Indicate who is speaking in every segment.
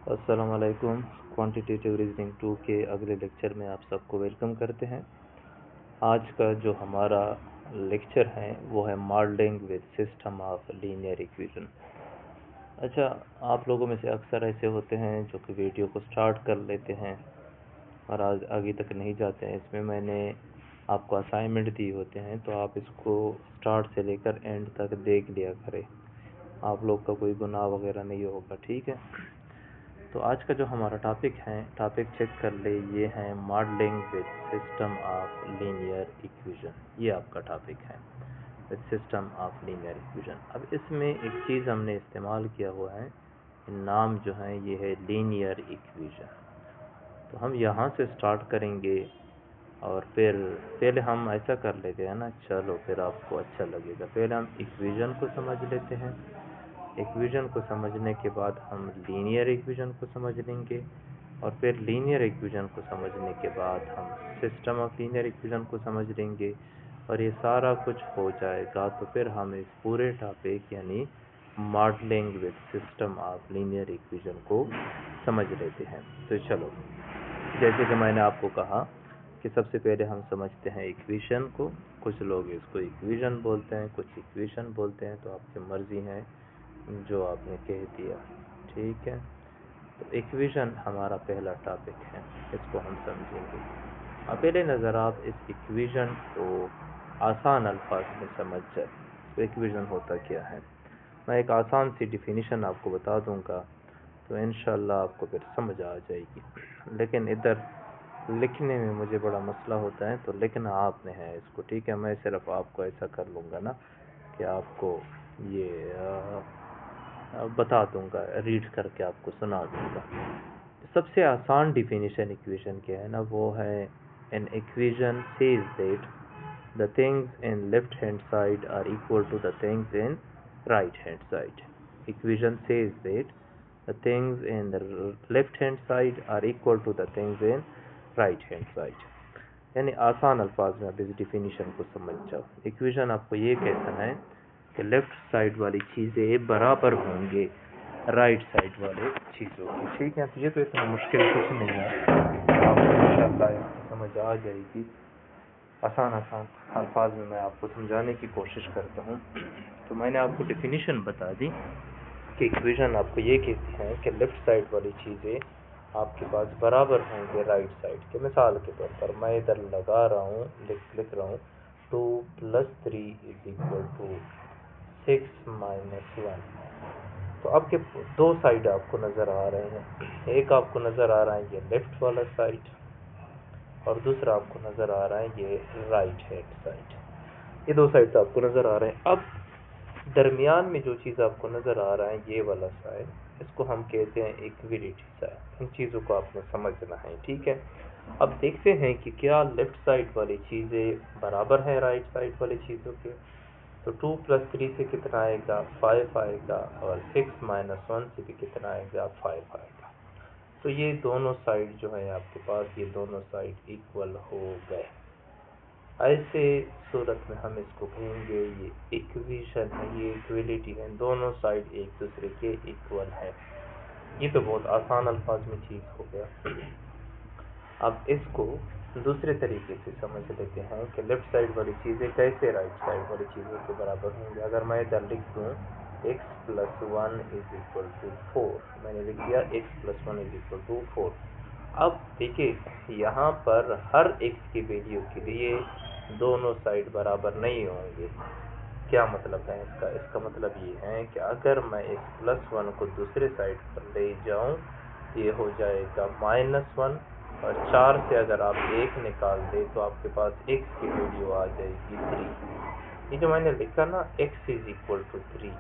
Speaker 1: अस्सलाम वालेकुम। Quantitative reasoning 2 के अगले लेक्चर में आप सबको वेलकम करते हैं। आज का जो हमारा लेक्चर है वो है modelling with system of linear equation. अच्छा, आप लोगों में से अक्सर ऐसे होते हैं जो कि वीडियो को स्टार्ट कर लेते हैं और आज आगे तक नहीं जाते हैं। इसमें मैंने आपको असाइनमेंट दी होते हैं, तो आप इसको स्टार्ट से लेकर एंड तक देख लिया करें। आप लोग का कोई गुनाह वगैरह नहीं होगा, ठीक है। तो आज का जो हमारा टॉपिक चेक कर ले, ये है modelling with system of linear equation. ये आपका टॉपिक है, with system of linear equation. अब इसमें एक चीज़ हमने इस्तेमाल किया हुआ है, नाम जो है ये है लीनियर इक्वेशन। तो हम यहाँ से स्टार्ट करेंगे और फिर पहले हम ऐसा कर लेते हैं ना, चलो फिर आपको अच्छा लगेगा। पहले हम इक्वेशन को समझ लेते हैं, इक्वेशन को समझने के बाद हम लीनियर इक्वेशन को समझ लेंगे और फिर लीनियर इक्वेशन को समझने के बाद हम सिस्टम ऑफ लीनियर इक्वेशन को समझ लेंगे। और ये सारा कुछ हो जाएगा तो फिर हम इस पूरे टॉपिक यानी modelling with system of linear equation को समझ लेते हैं। तो चलो, जैसे कि मैंने आपको कहा कि सबसे पहले हम समझते हैं इक्वेशन को। कुछ लोग इसको इक्वेशन बोलते हैं, कुछ इक्वेशन बोलते हैं, तो आपकी मर्ज़ी है जो आपने कह दिया, ठीक है। तो इक्वेशन हमारा पहला टॉपिक है, इसको हम समझेंगे। अब पहले नज़र आप इस इक्वेशन को आसान अल्फाज में समझ जाए। तो इक्वेशन होता क्या है, मैं एक आसान सी डिफिनीशन आपको बता दूंगा, तो इंशाल्लाह आपको फिर समझ आ जाएगी। लेकिन इधर लिखने में मुझे बड़ा मसला होता है, तो लिखना आपने है इसको, ठीक है। मैं सिर्फ आपको ऐसा कर लूँगा ना कि आपको ये बता दूंगा, रीड करके आपको सुना दूंगा। सबसे आसान डिफिनीशन इक्वेशन क्या है ना, वो है an equation says that the things in left hand side are equal to the things in right hand side. Equation says that the things in the left hand side are equal to the things in right hand side. यानी आसान अल्फाज में आप इस definition को समझ जाओ। Equation आपको ये कहता है कि लेफ्ट साइड वाली चीज़ें बराबर होंगे राइट साइड वाले चीज़ों की, ठीक है। तो ये तो इतना मुश्किल कुछ नहीं है, आपको इंशाअल्लाह समझ आ जाएगी। आसान अल्फाज में मैं आपको समझाने की कोशिश करता हूँ। तो मैंने आपको डिफिनीशन बता दी कि इक्वेशन आपको ये कहती है कि लेफ्ट साइड वाली चीज़ें आपके पास बराबर होंगे राइट साइड के। मिसाल के तौर पर मैं इधर लगा रहा हूँ, लिख रहा हूँ 2 + 3 = 6 - 1। तो आपके दो साइड आपको नज़र आ रहे हैं, एक आपको नज़र आ रहा है ये लेफ्ट वाला साइड और दूसरा आपको नज़र आ रहा है ये राइट हैंड साइड। ये दो साइड आपको नज़र आ रहे हैं। अब दरमियान में जो चीज़ आपको नज़र आ रहा है ये वाला साइड, इसको हम कहते हैं इक्विलिटी साइड। इन चीज़ों को आपने समझना है, ठीक है। अब देखते हैं कि क्या लेफ्ट साइड वाली चीज़ें बराबर हैं राइट साइड वाली चीज़ों के। तो 2 + 3 से कितना आएगा, 5 आएगा, और 6 - 1 से भी कितना आएगा, 5 आएगा। तो ये दोनों साइड जो है आपके पास, ये दोनों साइड इक्वल हो गए। ऐसे सूरत में हम इसको कहेंगे ये इक्वेशन है, ये इक्वलिटी है, दोनों साइड एक दूसरे के इक्वल है। ये तो बहुत आसान अल्फाज में चीज़ हो गया। अब इसको दूसरे तरीके से समझ लेते हैं कि लेफ्ट साइड वाली चीज़ें कैसे राइट साइड वाली चीज़ों के बराबर होंगे। अगर मैं इधर लिख दूँ x + 1 = 4, मैंने लिख दिया x + 1 = 4। अब देखिए यहाँ पर हर x की वैल्यू के लिए दोनों साइड बराबर नहीं होंगे। क्या मतलब है इसका? इसका मतलब ये है कि अगर मैं x + 1 को दूसरे साइड पर ले जाऊं, ये हो जाएगा -1, और 4 से अगर आप 1 निकाल दें तो आपके पास x की वैल्यू आ जाएगी 3। ये जो मैंने लिखा ना x = 3,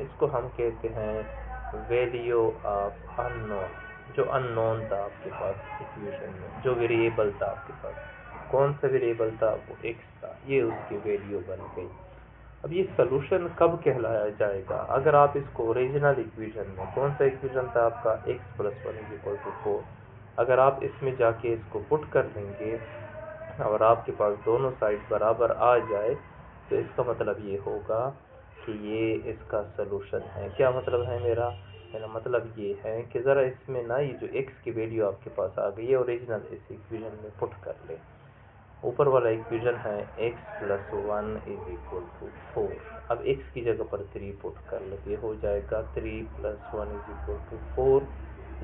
Speaker 1: इसको हम कहते हैं वैल्यू ऑफ अननोन। जो अननोन था आपके पास इक्वेशन में, जो वेरिएबल था आपके पास, कौन सा वेरिएबल था, वो x था, ये उसकी वैल्यू बन गई। अब ये सलूशन कब कहलाया जाएगा? अगर आप इसको ओरिजिनल इक्वेशन में, कौन सा इक्वेशन था आपका, x + 1 = 4, अगर आप इसमें जाके इसको पुट कर देंगे और आपके पास दोनों साइड बराबर आ जाए, तो इसका मतलब ये होगा कि ये इसका सलूशन है। क्या मतलब है मेरा मेरा मतलब ये है कि ज़रा इसमें ना ये जो x की वैल्यू आपके पास आ गई है ओरिजिनल इस इक्वेशन में पुट कर ले। ऊपर वाला इक्वेशन है x + 1 = 4। अब x की जगह पर 3 पुट कर लो, ये हो जाएगा 3 + 1 = 4।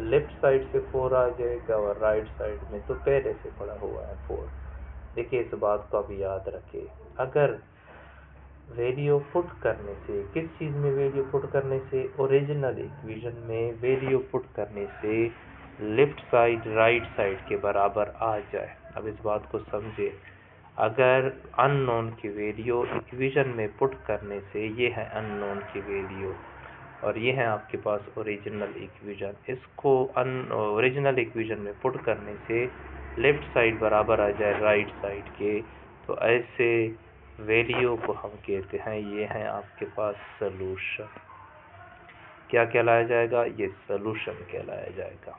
Speaker 1: लेफ्ट साइड से 4 आ जाएगा और राइट साइड में तो पहले से पड़ा हुआ है 4। देखिए इस बात को अब याद रखें, अगर वैल्यू पुट करने से, किस चीज़ में वैल्यू पुट करने से, ओरिजिनल इक्वेशन में वैल्यू पुट करने से लेफ्ट साइड राइट साइड के बराबर आ जाए। अब इस बात को समझे, अगर अननोन की वैल्यू इक्वेशन में पुट करने से, ये है अननोन की वैल्यू और ये है आपके पास ओरिजिनल इक्वेशन, इसको ओरिजिनल इक्वेशन में पुट करने से लेफ्ट साइड बराबर आ जाए राइट साइड के, तो ऐसे वैल्यू को हम कहते हैं, ये है आपके पास सलूशन। क्या कहलाया जाएगा? ये सलूशन कहलाया जाएगा,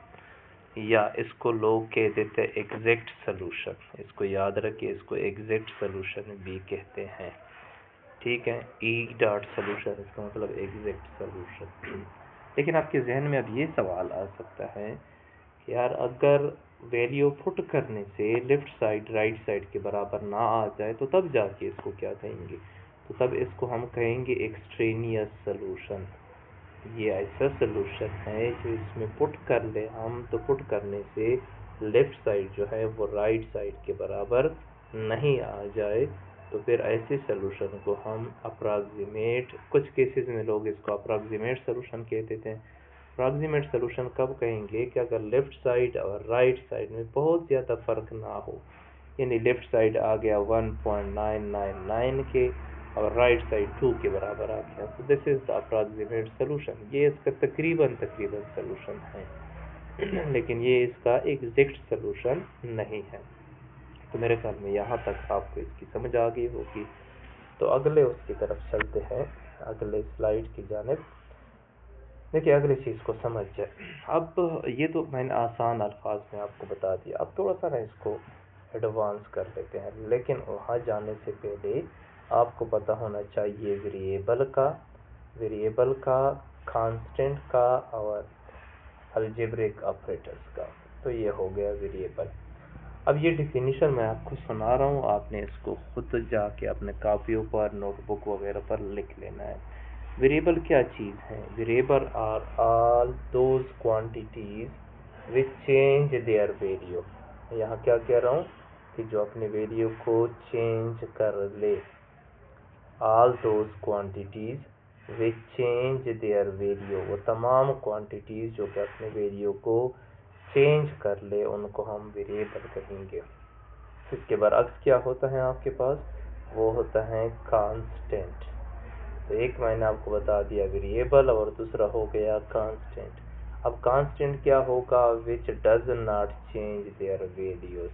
Speaker 1: या इसको लोग कह देते हैं एग्जैक्ट सलूशन। इसको याद रखिए, इसको एग्जैक्ट सलूशन भी कहते हैं। ठीक है, ई डॉट सलूशन, इसका मतलब एग्जैक्ट सलूशन। लेकिन आपके जहन में अब ये सवाल आ सकता है कि यार अगर वैल्यू पुट करने से लेफ्ट साइड राइट साइड के बराबर ना आ जाए तो तब जाके इसको क्या कहेंगे? तो तब इसको हम कहेंगे एक्सट्रेनियस सलूशन। ये ऐसा सलूशन है जो इसमें पुट कर ले हम, तो पुट करने से लेफ्ट साइड जो है वो राइट साइड के बराबर नहीं आ जाए, तो फिर ऐसे सलूशन को हम अप्रॉक्सीमेट, कुछ केसेस में लोग इसको अप्रॉक्सीमेट सलूशन कहते थे। अप्रॉक्सीमेट सलूशन कब कहेंगे? कि अगर लेफ्ट साइड और राइट साइड में बहुत ज़्यादा फर्क ना हो, यानी लेफ्ट साइड आ गया 1.999 के और राइट साइड 2 के बराबर आ गया, तो this is the approximate solution. ये इसका तकरीबन सलूशन है लेकिन ये इसका एग्जैक्ट सलूशन नहीं है। तो मेरे ख्याल में यहाँ तक आपको इसकी समझ आ गई होगी। तो अगले उसकी तरफ चलते हैं, अगले स्लाइड की जानिब। देखिए अगली चीज़ को समझ जाए। अब ये तो मैंने आसान अल्फाज में आपको बता दिया, अब थोड़ा सा ना इसको एडवांस कर लेते हैं। लेकिन वहाँ जाने से पहले आपको पता होना चाहिए वेरिएबल का, कांस्टेंट का और अलजेब्रिक ऑपरेटर्स का। तो ये हो गया वेरिएबल। अब ये डिफिनीशन मैं आपको सुना रहा हूँ, आपने इसको खुद जाके अपने कापियों पर, नोटबुक वगैरह पर लिख लेना है। वेरिएबल क्या चीज़ है? Variable are all those quantities which change their value. यहाँ क्या कह रहा हूँ कि जो अपने वैल्यू को चेंज कर ले। All those quantities which change their value, वो तमाम क्वांटिटीज जो कि अपने वैल्यू को चेंज कर ले, उनको हम वेरिएबल कहेंगे। इसके बरअक्स क्या होता है आपके पास? वो होता है कांस्टेंट। तो एक मैंने आपको बता दिया वेरिएबल और दूसरा हो गया कांस्टेंट। अब कांस्टेंट क्या होगा? Which does not change their values,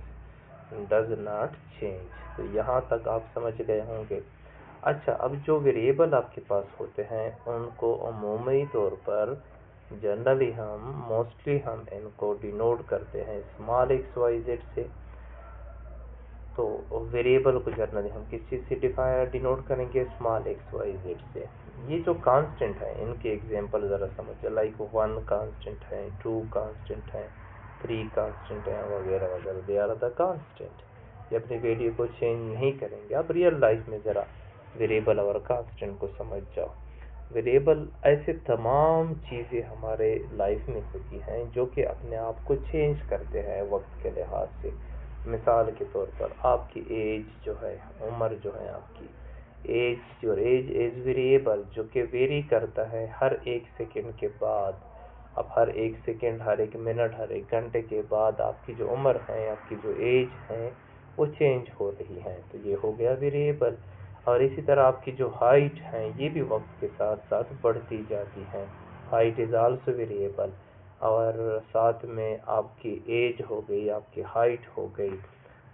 Speaker 1: does not change. तो यहाँ तक आप समझ गए होंगे। अच्छा, अब जो वेरिएबल आपके पास होते हैं उनको अमूमी तौर पर जनरली मोस्टली हम इनको डिनोट करते हैं स्मॉल XYZ से। तो वेरिएबल को जनरली हम किस चीज़ से डिनोट करेंगे? स्मॉल XYZ से। ये जो कांस्टेंट है इनके एग्जांपल ज़रा समझिए, लाइक 1 कांस्टेंट है, 2 कांस्टेंट है, 3 कांस्टेंट है वगैरह वगैरह। दे आर द कांस्टेंट, ये अपनी वैल्यू को चेंज नहीं करेंगे। अब रियल लाइफ में ज़रा वेरिएबल और कांस्टेंट को समझ जाओ। वेरिएबल ऐसे तमाम चीज़ें हमारे लाइफ में होती हैं जो कि अपने आप को चेंज करते हैं वक्त के लिहाज से। मिसाल के तौर पर आपकी एज जो है, उम्र जो है आपकी एज, और एज इज़ वेरिएबल जो कि वेरी करता है हर 1 सेकंड के बाद। अब हर 1 सेकंड, हर 1 मिनट, हर 1 घंटे के बाद आपकी जो उम्र है, आपकी जो एज है वो चेंज हो रही है, तो ये हो गया वेरिएबल। और इसी तरह आपकी जो हाइट है ये भी वक्त के साथ साथ बढ़ती जाती है, हाइट इज़ आल्सो वेरिएबल। और साथ में आपकी एज हो गई, आपकी हाइट हो गई,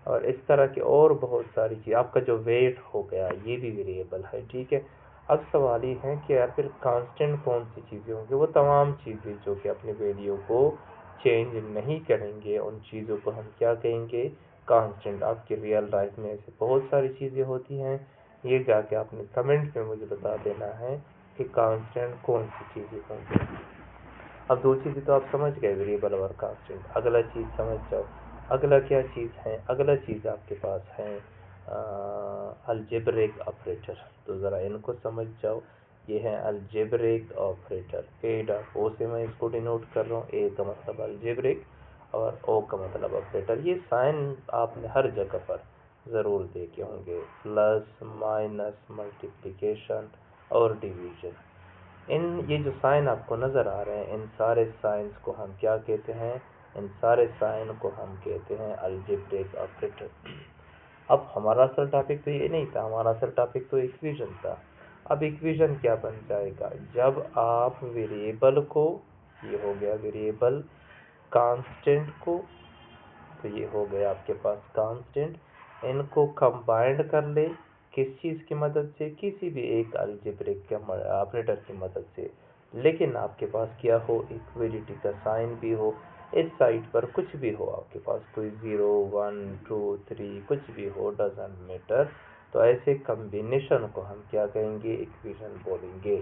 Speaker 1: और इस तरह की और बहुत सारी चीज़, आपका जो वेट हो गया ये भी वेरिएबल है। ठीक है, अब सवाल ये है कि यार फिर कांस्टेंट कौन सी चीज़ें होंगी? वो तमाम चीज़ें जो कि अपनी वैल्यू को चेंज नहीं करेंगे, उन चीज़ों को हम क्या कहेंगे? कांस्टेंट। आपकी रियल लाइफ में ऐसे बहुत सारी चीज़ें होती हैं, ये जाके आपने कमेंट में मुझे बता देना है कि कांस्टेंट कौन सी चीज़ें होंगी। अब दो चीज़ें तो आप समझ गए, वेरिएबल और कांस्टेंट। अगला चीज़ समझ जाओ, अगला क्या चीज़ है, अगला चीज़ आपके पास है अलजेब्रिक ऑपरेटर। तो ज़रा इनको समझ जाओ, ये है algebraic operator. A dot O से मैं इसको डिनोट कर रहा हूँ, ए का मतलब अलजेब्रिक और ओ का मतलब ऑपरेटर। ये साइन आपने हर जगह पर ज़रूर देखे होंगे, प्लस माइनस मल्टीप्लिकेशन और डिवीजन। इन ये जो साइन आपको नज़र आ रहे हैं, इन सारे साइंस को हम क्या कहते हैं, इन सारे साइन को हम कहते हैं अलजेब्रिक ऑपरेटर। अब हमारा असल टॉपिक तो ये नहीं था, हमारा असल टॉपिक तो इक्वेशन था। अब इक्वेशन क्या बन जाएगा, जब आप वेरिएबल को, ये हो गया वेरिएबल, कांस्टेंट को, तो ये हो गया आपके पास कांस्टेंट, इनको कंबाइंड कर ले किस चीज़ की मदद से, किसी भी एक अलजेब्रिक ऑपरेटर की मदद से। लेकिन आपके पास क्या हो, इक्वलिटी का साइन भी हो, इस साइड पर कुछ भी हो, आपके पास कोई 0 1 2 3 कुछ भी हो, डजेंट मैटर। तो ऐसे कम्बिनेशन को हम क्या कहेंगे, इक्वेशन बोलेंगे।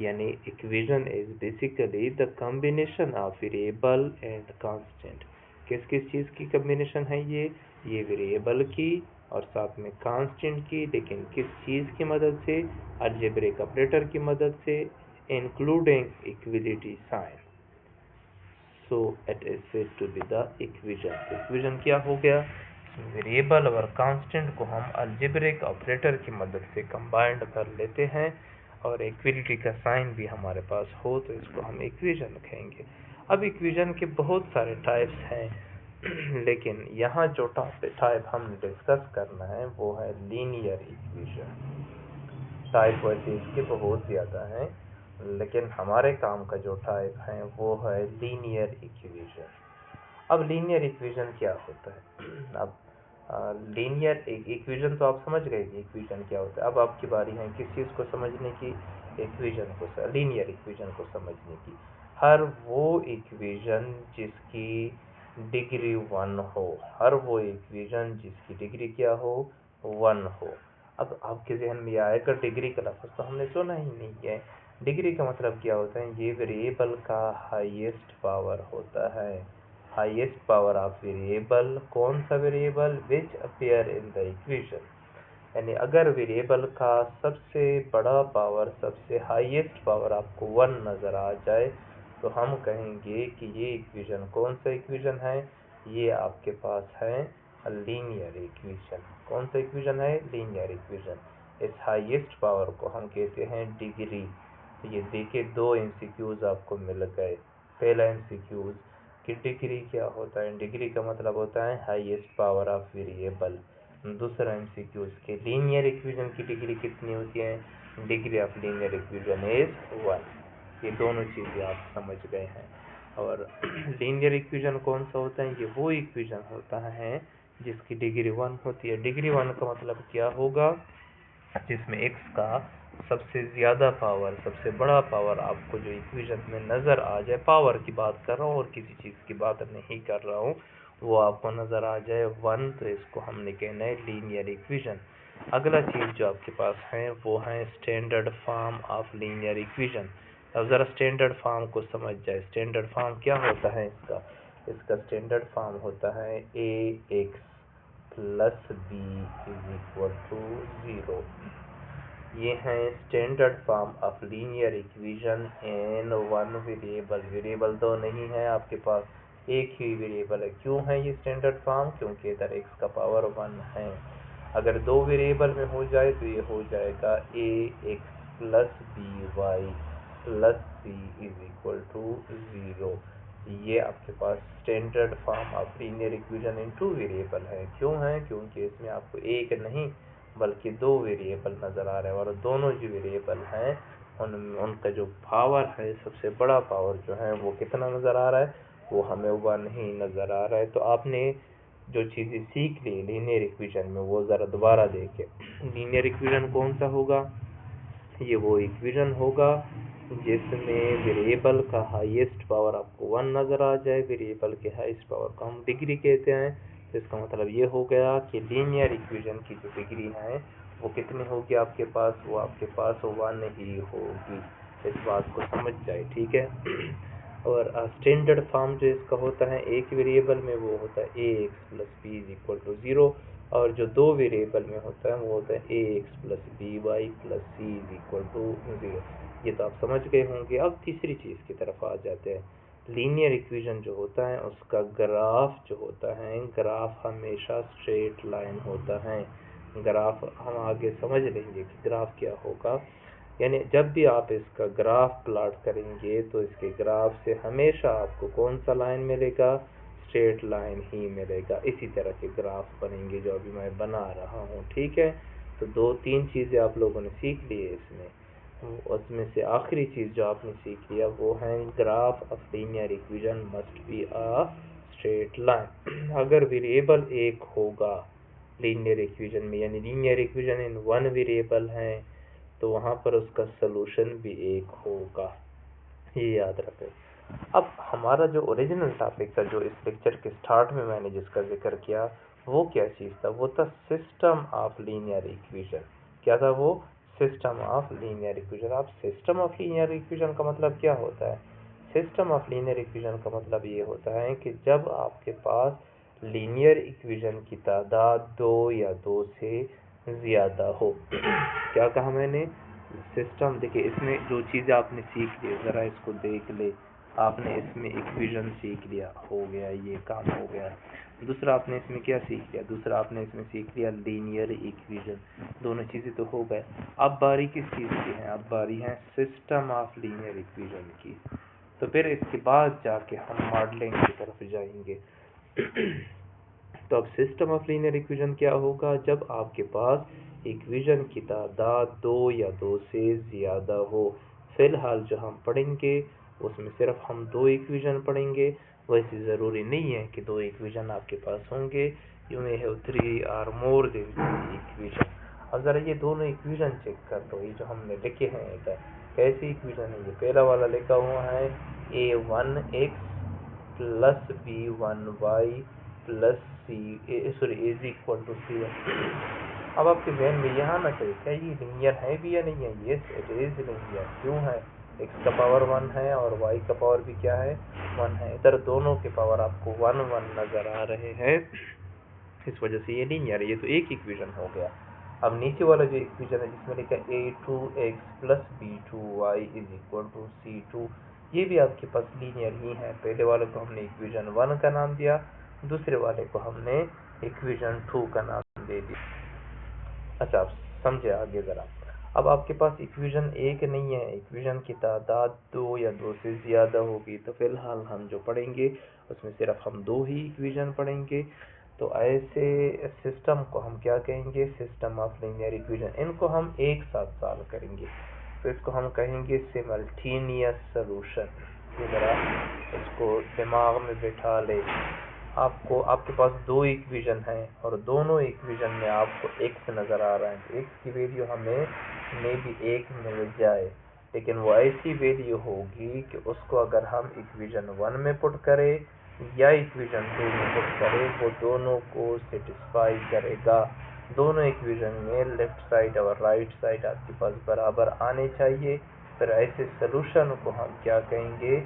Speaker 1: यानी equation is basically the combination of variable and constant. किस किस चीज़ की कम्बिनेशन है ये वेरिएबल की और साथ में कांस्टेंट की, लेकिन किस चीज़ की मदद से, अलजेब्रिक ऑपरेटर की मदद से, including equality sign. So it is said to be the equation. Equation क्या हो गया, वेरिएबल और कांस्टेंट को हम अलजेब्रिक ऑपरेटर की मदद से कंबाइंड कर लेते हैं और इक्विलिटी का साइन भी हमारे पास हो तो इसको हम इक्वेशन कहेंगे। अब इक्वेशन के बहुत सारे टाइप्स हैं लेकिन यहाँ जो टाइप हमने डिस्कस करना है वो है लीनियर इक्वेशन। टाइप वैसे इसके बहुत ज़्यादा हैं, लेकिन हमारे काम का जो टाइप है वो है लीनियर इक्वेशन। अब लीनियर इक्वेशन क्या होता है, अब लीनियर इक्वेशन तो आप समझ गए कि इक्वेशन क्या होता है। अब आपकी बारी है किस चीज़ को समझने की, इक्वेशन को, लीनियर इक्वेशन को समझने की। हर वो इक्वेशन जिसकी डिग्री 1 हो, हर वो इक्वेशन जिसकी डिग्री क्या हो, 1 हो। अब आपके जहन में यह आएगा, डिग्री का लफ्ज़ तो हमने सुना ही नहीं है। डिग्री का मतलब क्या होता है, ये वेरिएबल का हाईएस्ट पावर होता है। हाईएस्ट पावर ऑफ वेरिएबल, कौन सा variable, which appear in the equation. यानी अगर वेरिएबल का सबसे बड़ा पावर, सबसे हाईएस्ट पावर आपको 1 नज़र आ जाए तो हम कहेंगे कि ये इक्वेशन कौन सा इक्वेशन है, ये आपके पास है लीनियर इक्वेशन। कौन सा इक्वेशन है, लीनियर इक्वेशन। इस हाईएस्ट पावर को हम कहते हैं डिग्री। तो ये देखिए दो एमसीक्यूज आपको मिल गए। पहला एमसीक्यूज कि डिग्री क्या होता है, डिग्री का मतलब होता है हाईएस्ट पावर ऑफ वेरिएबल। दूसरा एमसीक्यूज के लीनियर इक्वेशन की डिग्री कितनी होती है, degree of linear equation is 1। ये दोनों चीज़ें आप समझ गए हैं। और लीनियर इक्वेशन कौन सा होता है, ये वो इक्वेशन होता है जिसकी डिग्री 1 होती है। डिग्री 1 का मतलब क्या होगा, जिसमें x का सबसे ज़्यादा पावर, सबसे बड़ा पावर आपको जो इक्वेशन में नज़र आ जाए, पावर की बात कर रहा हूँ और किसी चीज़ की बात नहीं कर रहा हूँ, वो आपको नज़र आ जाए 1, तो इसको हमने कहना है लीनियर इक्वेशन। अगला चीज़ जो आपके पास है वो है standard form of linear equation. अब ज़रा स्टैंडर्ड फॉर्म को समझ जाए। स्टैंडर्ड फॉर्म क्या होता है इसका, इसका स्टैंडर्ड फॉर्म होता है ax plus b is equal to 0। ये है standard form of linear equation in 1 variable. Variable तो नहीं है आपके पास, एक ही वेरिएबल है। क्यों है ये स्टैंडर्ड फॉर्म, क्योंकि इधर x का पावर 1 है। अगर दो वेरिएबल में हो जाए तो ये हो जाएगा ax plus by plus c is equal to 0। ये आपके पास standard form of linear equation in 2 variable है। क्यों है, क्योंकि इसमें आपको एक नहीं बल्कि 2 वेरिएबल नज़र आ रहे हैं और दोनों जो वेरिएबल हैं उनका जो पावर है, सबसे बड़ा पावर जो है वो कितना नज़र आ रहा है, वो हमें 1 ही नज़र आ रहा है। तो आपने जो चीज़ें सीख ली लीनियर इक्वेशन में वो ज़रा दोबारा देखें। लीनियर इक्वेशन कौन सा होगा, ये वो इक्वेशन होगा जिसमें वेरिएबल का हाईएस्ट पावर आपको 1 नज़र आ जाए। वेरिएबल के हाईएस्ट पावर को हम डिग्री कहते हैं। तो इसका मतलब ये हो गया कि लीनियर इक्वेशन की जो डिग्री है वो कितनी होगी आपके पास, वो आपके पास 1 ही होगी। इस बात को समझ जाए, ठीक है। और स्टैंडर्ड फॉर्म जो इसका होता है एक वेरिएबल में वो होता है a x plus b is equal to 0, और जो दो वेरिएबल में होता है वो होता है a x plus b y plus c is equal to 0। ये तो आप समझ गए होंगे। अब तीसरी चीज़ की तरफ आ जाते हैं। लीनियर इक्वेशन जो होता है उसका ग्राफ जो होता है, ग्राफ हमेशा स्ट्रेट लाइन होता है। ग्राफ हम आगे समझ लेंगे कि ग्राफ क्या होगा। यानी जब भी आप इसका ग्राफ प्लॉट करेंगे तो इसके ग्राफ से हमेशा आपको कौन सा लाइन मिलेगा, स्ट्रेट लाइन ही मिलेगा। इसी तरह के ग्राफ बनेंगे जो अभी मैं बना रहा हूँ, ठीक है। तो दो तीन चीज़ें आप लोगों ने सीख ली है इसमें। उसमें से आखिरी चीज़ जो आपने सीख लिया वो है graph of linear equation must be a straight line. अगर वेरिएबल एक होगा लीनियर इक्वेशन में, यानी linear equation in one variable है, तो वहाँ पर उसका सलूशन भी एक होगा, ये याद रखें। अब हमारा जो ओरिजिनल टॉपिक था, जो इस लेक्चर के स्टार्ट में मैंने जिसका जिक्र किया, वो क्या चीज़ था? वो था सिस्टम ऑफ लीनियर इक्वेशन। क्या था वो? System of linear equation. अब सिस्टम ऑफ लीनियर इक्वेशन का मतलब क्या होता है? सिस्टम ऑफ लीनियर इक्वेशन का मतलब ये होता है कि जब आपके पास लीनियर इक्वेशन की तादाद दो या दो से ज़्यादा हो। क्या कहा मैंने? सिस्टम, देखिए इसमें जो चीज़ें आपने सीख ली, ज़रा इसको देख ले। आपने इसमें इक्वेशन सीख लिया, हो गया, ये काम हो गया। दूसरा आपने इसमें क्या सीख लिया? दूसरा आपने इसमें सीख लिया लीनियर इक्वेशन। दोनों चीज़ें तो हो गए। अब बारी किस चीज़ की है? अब बारी है सिस्टम ऑफ लीनियर इक्वेशन की। तो फिर इसके बाद जाके हम मॉडलिंग की तरफ जाएंगे। तो अब सिस्टम ऑफ लीनियर इक्वेशन क्या होगा? जब आपके पास इक्वेशन की तादाद दो या दो से ज़्यादा हो। फिलहाल जो हम पढ़ेंगे उसमें सिर्फ हम दो इक्वेशन पढ़ेंगे। वैसे ज़रूरी नहीं है कि दो इक्वेशन आपके पास होंगे। यू मे हैव 3 और मोर देन 3 इक्वेशन। अब ज़रा ये दोनों इक्वेशन चेक कर लो, ये जो हमने लिखे हैं इधर, कैसी इक्वेशन है? ये पहला वाला लिखा हुआ है a1x plus b1y plus sorry is equal to c. अब आपके जहन में यह आना चाहिए, क्या ये लीनियर है भी या नहीं है? Yes it is linear. क्यों है? x का पावर 1 है और y का पावर भी क्या है? 1 है। इधर दोनों के पावर आपको 1 1 नजर आ रहे हैं, इस वजह से ये लीनियर है। ये तो एक इक्वेशन हो गया। अब नीचे वाला जो इक्वेशन है जिसमें लिखा है a2x plus b2y is equal to c2, ये भी आपके पास लीनियर ही है। पहले वाले को हमने इक्वेशन 1 का नाम दिया, दूसरे वाले को हमने इक्वेशन 2 का नाम दे दिया। अच्छा, आप समझे आगे ज़रा। अब आपके पास इक्वेशन एक नहीं है, इक्वेशन की तादाद दो या दो से ज़्यादा होगी। तो फिलहाल हम जो पढ़ेंगे उसमें सिर्फ हम दो ही इक्वेशन पढ़ेंगे। तो ऐसे सिस्टम को हम क्या कहेंगे? System of linear equation. इनको हम एक साथ सॉल्व करेंगे, तो इसको हम कहेंगे सिमल्टेनियस सॉल्यूशन। ये ज़रा इसको दिमाग में बिठा ले। आपके पास दो इक्वेशन हैं और दोनों इक्वेशन में आपको x नज़र आ रहा है, तो x की वैल्यू हमें मे भी 1 मिल जाए, लेकिन वो ऐसी वैल्यू होगी कि उसको अगर हम इक्वेशन 1 में पुट करें या इक्वेशन 2 में पुट करें, वो दोनों को सेटिस्फाई करेगा। दोनों इक्वेशन में लेफ्ट साइड और राइट साइड आपके पास बराबर आने चाहिए। फिर ऐसे सोल्यूशन को हम क्या कहेंगे?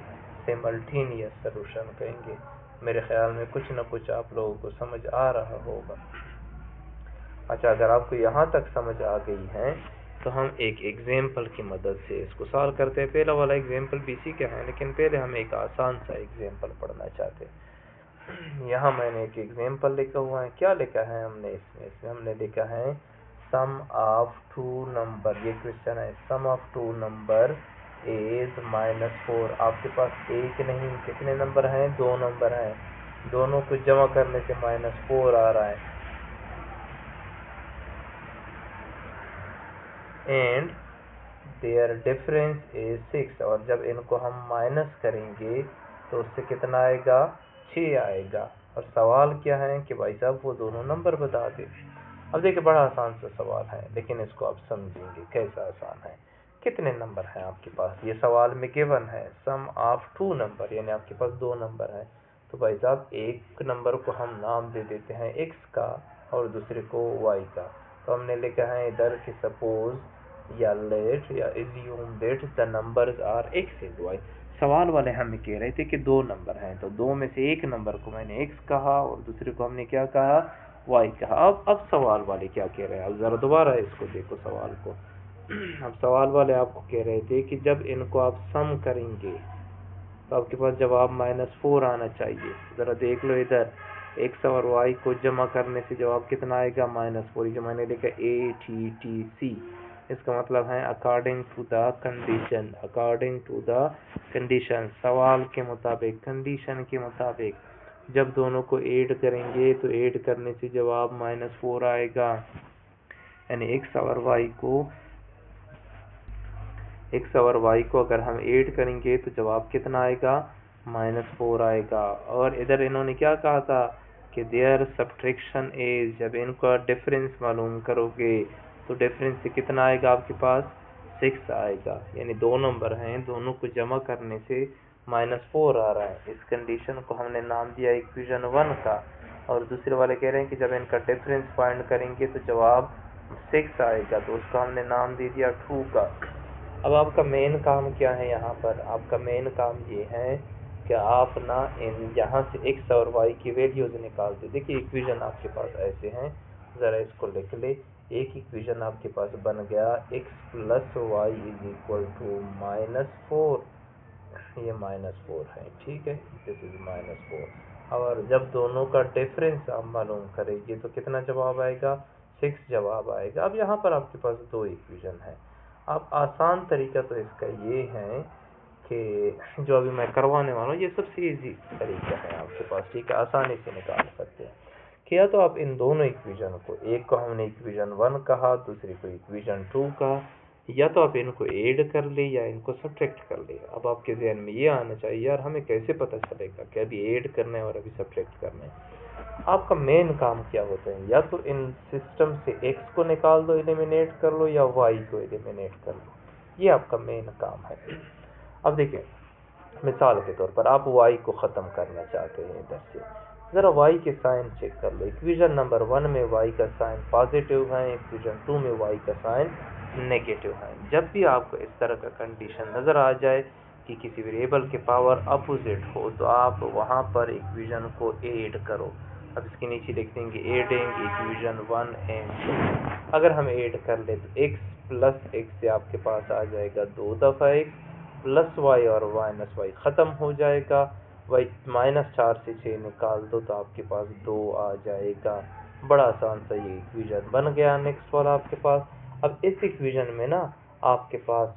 Speaker 1: सिमल्टेनियस सोल्यूशन कहेंगे। मेरे ख्याल में कुछ न कुछ आप लोगों को समझ आ रहा होगा। अच्छा, अगर आपको यहाँ तक समझ आ गई है तो हम एक एग्जाम्पल की मदद से इसको सॉल्व करते हैं। पहला वाला एग्जाम्पल भी इसी का है, लेकिन पहले हम एक आसान सा एग्जाम्पल पढ़ना चाहते हैं। यहाँ मैंने एक एग्जाम्पल लिखा हुआ है। क्या लिखा है हमने इसमें हमने लिखा है सम ऑफ टू नंबर। ये क्वेश्चन है, सम ऑफ टू नंबर इज -4। आपके पास एक नहीं, कितने नंबर हैं? दो नंबर हैं। दोनों को जमा करने से -4 आ रहा है। And their difference is 6। और जब इनको हम माइनस करेंगे तो उससे कितना आएगा? 6 आएगा। और सवाल क्या है कि भाई साहब वो दोनों नंबर बता दे। अब देखिए, बड़ा आसान सा सवाल है, लेकिन इसको आप समझेंगे कैसा आसान है। कितने नंबर हैं आपके पास? ये सवाल में गिवन है सम ऑफ टू नंबर, यानी आपके पास दो नंबर हैं। तो भाई साहब एक नंबर को हम नाम दे देते हैं x का और दूसरे को y का। तो हमने लिखा है इधर कि सपोज या लेट या assume that the numbers are x and y। सवाल वाले हमें कह रहे थे कि दो नंबर हैं, तो दो में से एक नंबर को मैंने x कहा और दूसरे को हमने क्या कहा, y कहा। अब सवाल वाले क्या कह रहे हैं, अब जरा दोबारा इसको देखो सवाल को। अब सवाल वाले आपको कह रहे थे कि जब इनको आप सम करेंगे तो आपके पास जवाब -4 आना चाहिए। जरा देख लो इधर, x और y को जमा करने से जवाब कितना आएगा, -4। जो मैंने लिखा ATTC, इसका मतलब है according to the condition, according to the condition, सवाल के मुताबिक, कंडीशन के मुताबिक। जब दोनों को ऐड करेंगे तो ऐड करने से जवाब -4 आएगा। यानी x और y को अगर हम ऐड करेंगे तो जवाब कितना आएगा, -4 आएगा। और इधर इन्होंने क्या कहा था कि देयर सब्ट्रैक्शन इज, जब इनका डिफरेंस मालूम करोगे तो डिफरेंस से कितना आएगा आपके पास, 6 आएगा। यानी दो नंबर हैं, दोनों को जमा करने से -4 आ रहा है। इस कंडीशन को हमने नाम दिया इक्वेशन 1 का। और दूसरे वाले कह रहे हैं कि जब इनका डिफरेंस फाइंड करेंगे तो जवाब 6 आएगा, तो उसको हमने नाम दे दिया 2 का। अब आपका मेन काम क्या है यहाँ पर, आपका मेन काम ये है कि आप ना इन यहाँ से x और y की वैल्यूज निकाल दे। देखिए इक्वेशन आपके पास ऐसे हैं, ज़रा इसको लिख ले। एक इक्वेशन आपके पास बन गया x + y = -4, ये -4 है, ठीक है, दिस इज -4। और जब दोनों का डिफरेंस आप मालूम करेंगे तो कितना जवाब आएगा, 6 जवाब आएगा। अब यहाँ पर आपके पास दो इक्वेशन है। अब आसान तरीका तो इसका ये है कि जो अभी मैं करवाने वाला हूँ ये सबसे इजी तरीका है आपके पास, ठीक है, आसानी से निकाल सकते हैं। कि या तो आप इन दोनों इक्वेशन को, एक को हमने इक्वेशन 1 कहा, दूसरे को इक्वेशन 2 कहा, या तो आप इनको ऐड कर ले या इनको सब्ट्रैक्ट कर ले। अब आपके जहन में ये आना चाहिए यार हमें कैसे पता चलेगा कि अभी ऐड करना है और अभी सब्ट्रैक्ट करना है। आपका मेन काम क्या होता है, या तो इन सिस्टम से x को निकाल दो, एलिमिनेट कर लो, या y को एलिमिनेट कर लो, ये आपका मेन काम है। अब देखिए मिसाल के तौर पर आप y को ख़त्म करना चाहते हैं, इधर से ज़रा y के साइन चेक कर लो। इक्वेशन नंबर 1 में y का साइन पॉजिटिव है, इक्वेशन 2 में y का साइन नेगेटिव है। जब भी आपको इस तरह का कंडीशन नज़र आ जाए कि किसी वेरिएबल के पावर अपोजिट हो तो आप वहाँ पर इक्वेशन को ऐड करो। अब इसके नीचे लिख देंगे एडिंग इक्वेशन 1 एंड 2। अगर हम ऐड कर ले तो x + x से आपके पास आ जाएगा 2 दफ़ा x, प्लस y और -y ख़त्म हो जाएगा। y -4 से 6 निकाल दो तो आपके पास 2 आ जाएगा। बड़ा आसान सा ये इक्वेशन बन गया। नेक्स्ट वाला आपके पास, अब इस इक्वेशन में ना आपके पास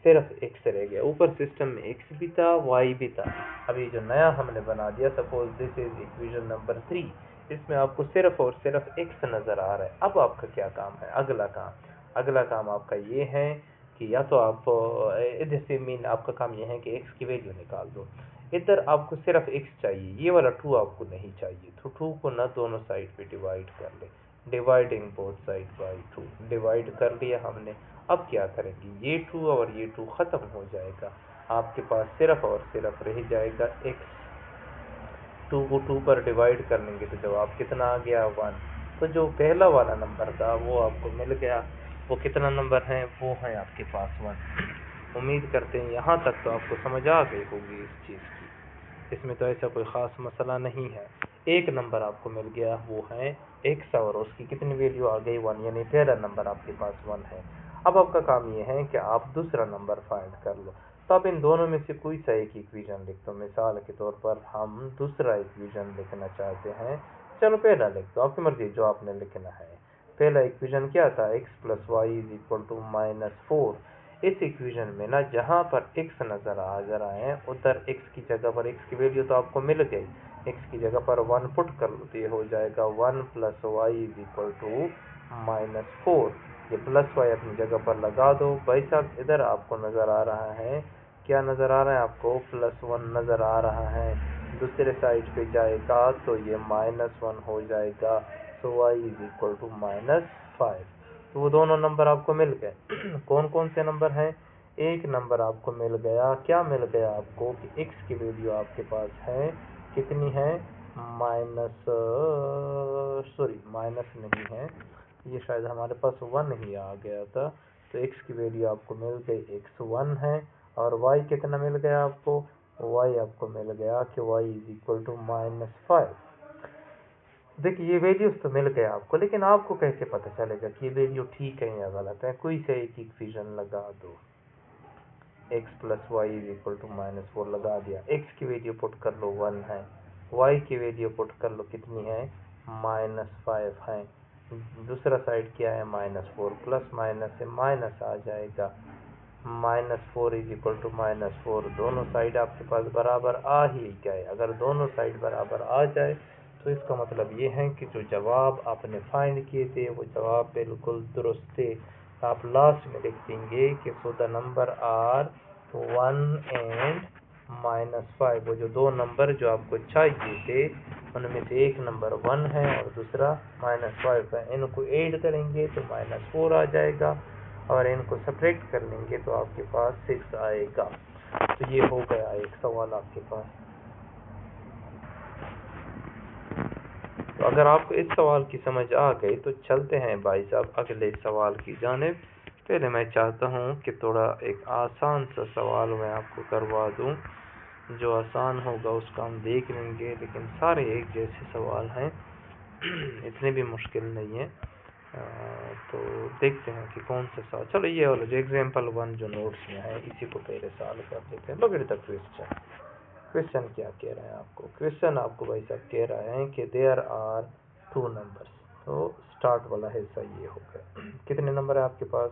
Speaker 1: सिर्फ x रह गया, ऊपर सिस्टम में x भी था y भी था। अभी जो नया हमने बना दिया, suppose this is equation number 3, इसमें आपको सिर्फ और सिर्फ x नज़र आ रहा है। अब आपका क्या काम है, अगला काम आपका ये है कि या तो आप इधर से मीन आपका काम यह है कि x की वैल्यू निकाल दो। इधर आपको सिर्फ x चाहिए, ये वाला 2 आपको नहीं चाहिए, तो 2 को ना दोनों साइड पे डिवाइड कर ले, dividing both side by 2, divide कर लिया हमने। अब क्या करेंगे, ये 2 और ये 2 ख़त्म हो जाएगा, आपके पास सिर्फ और सिर्फ रह जाएगा x। 2 को 2 पर डिवाइड कर लेंगे तो जवाब कितना आ गया, 1। तो जो पहला वाला नंबर था वो आपको मिल गया। वो कितना नंबर है, वो है आपके पास 1। उम्मीद करते हैं यहाँ तक तो आपको समझ आ गई होगी इस चीज़ की, इसमें तो ऐसा कोई ख़ास मसला नहीं है। एक नंबर आपको मिल गया, वो है x और उसकी कितनी वैल्यू आ गई, 1, यानी पहला नंबर आपके पास 1 है। अब आपका काम ये है कि आप दूसरा नंबर फाइंड कर लो। तो आप इन दोनों में से कोई सा एक इक्वेशन लिख दो। मिसाल के तौर पर हम दूसरा इक्वेशन लिखना चाहते हैं, चलो पहला लिख दो, आपकी मर्जी जो आपने लिखना है। पहला इक्वेशन क्या था, x + y = -4। इस इक्वेशन में ना जहाँ पर x नज़र आ रहे हैं उधर x की जगह पर, x की वैल्यू तो आपको मिल गई, x की जगह पर 1 पुट कर लो तो ये हो जाएगा 1 + y = -4। ये प्लस y अपनी जगह पर लगा दो। भाई साहब इधर आपको नज़र आ रहा है, क्या नज़र आ रहा है आपको, +1 नज़र आ रहा है। दूसरे साइड पे जाएगा तो ये -1 हो जाएगा, तो y = -5। तो वो दोनों नंबर आपको मिल गए। कौन कौन से नंबर हैं, एक नंबर आपको मिल गया, क्या मिल गया आपको कि x की वैल्यू आपके पास है, कितनी है, माइनस नहीं है, ये शायद हमारे पास 1 ही आ गया था, तो x की वैल्यू आपको मिल गई, x 1 है। और y कितना मिल गया आपको, y आपको मिल गया कि y इज इक्वल टू -5। देखिए ये वैल्यूज तो मिल गया आपको, लेकिन आपको कैसे पता चलेगा कि ये वैल्यू ठीक है या गलत है। कोई से एक इक्वेशन लगा दो, x plus y is equal to -4 लगा दिया, x की वैल्यू पुट कर लो 1 है, y की वैल्यू पुट कर लो कितनी है, -5 है। दूसरा साइड क्या है, -4, प्लस माइनस से माइनस आ जाएगा, -4 इज इक्वल टू -4। दोनों साइड आपके पास बराबर आ ही गए। अगर दोनों साइड बराबर आ जाए तो इसका मतलब ये है कि जो जवाब आपने फाइंड किए थे वो जवाब बिल्कुल दुरुस्त थे। आप लास्ट में लिख देंगे कि so the number are 1 and -5। वो जो दो नंबर जो आपको चाहिए थे उनमें से एक नंबर 1 है और दूसरा -5 है। इनको ऐड करेंगे तो -4 आ जाएगा और इनको सब्ट्रैक्ट कर लेंगे तो आपके पास 6 आएगा। तो ये हो गया एक सवाल आपके पास। तो अगर आपको इस सवाल की समझ आ गई तो चलते हैं भाई साहब अगले सवाल की जानिब। पहले मैं चाहता हूँ कि थोड़ा एक आसान सा सवाल मैं आपको करवा दूँ, जो आसान होगा उसका हम देख लेंगे, लेकिन सारे एक जैसे सवाल हैं इतने भी मुश्किल नहीं है। तो देखते हैं कि कौन सा सवाल। चलो ये वाला जो एग्जाम्पल 1 जो नोट्स में है इसी को पहले सॉल्व कर देते हैं। Look at the question. Question क्या कह रहे हैं आपको, क्वेश्चन आपको भाई साहब कह रहा है कि देयर आर 2 नंबर्स। तो स्टार्ट वाला हिस्सा ये हो गया। कितने नंबर है आपके पास,